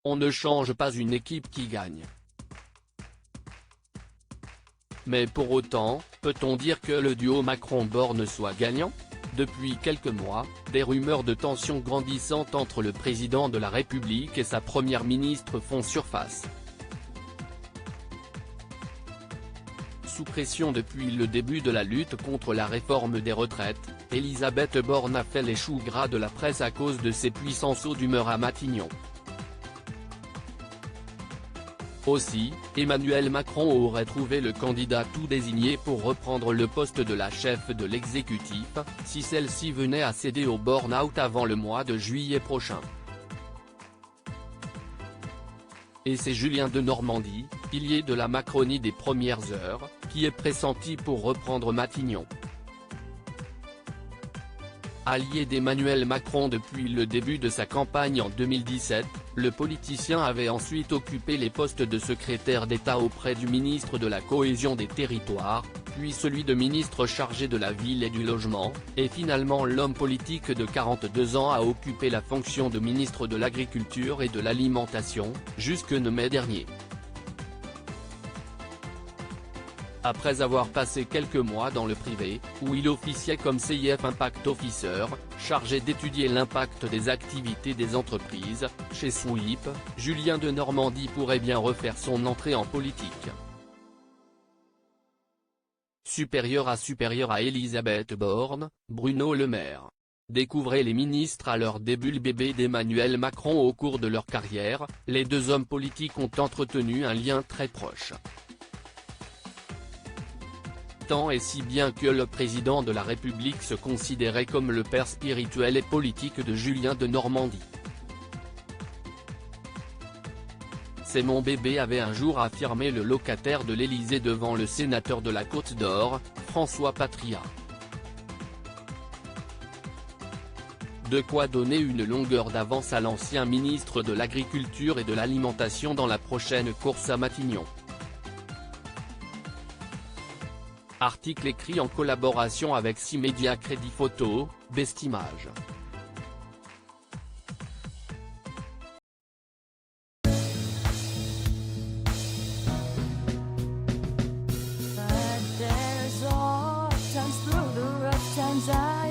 On ne change pas une équipe qui gagne. Mais pour autant, peut-on dire que le duo Macron-Borne soit gagnant? Depuis quelques mois, des rumeurs de tensions grandissantes entre le président de la République et sa première ministre font surface. Sous pression depuis le début de la lutte contre la réforme des retraites, Elisabeth Borne a fait les choux gras de la presse à cause de ses puissants sauts d'humeur à Matignon. Aussi, Emmanuel Macron aurait trouvé le candidat tout désigné pour reprendre le poste de la chef de l'exécutif, si celle-ci venait à céder au burn-out avant le mois de juillet prochain. Et c'est Julien Denormandie, pilier de la Macronie des premières heures, qui est pressenti pour reprendre Matignon. Allié d'Emmanuel Macron depuis le début de sa campagne en 2017, le politicien avait ensuite occupé les postes de secrétaire d'État auprès du ministre de la Cohésion des Territoires, puis celui de ministre chargé de la Ville et du Logement, et finalement l'homme politique de 42 ans a occupé la fonction de ministre de l'Agriculture et de l'Alimentation, jusque mai dernier. Après avoir passé quelques mois dans le privé, où il officiait comme CIF Impact Officer, chargé d'étudier l'impact des activités des entreprises, chez Sweep, Julien Denormandie pourrait bien refaire son entrée en politique. Supérieur à Elisabeth Borne, Bruno Le Maire. Découvrez les ministres à leur début. Le bébé d'Emmanuel Macron. Au cours de leur carrière, les deux hommes politiques ont entretenu un lien très proche. Tant et si bien que le président de la République se considérait comme le père spirituel et politique de Julien Denormandie. C'est mon bébé, avait un jour affirmé le locataire de l'Élysée devant le sénateur de la Côte d'Or, François Patria. De quoi donner une longueur d'avance à l'ancien ministre de l'Agriculture et de l'Alimentation dans la prochaine course à Matignon. Article écrit en collaboration avec 6 médias. Crédit photo, Bestimage. But there's all times through the rough times I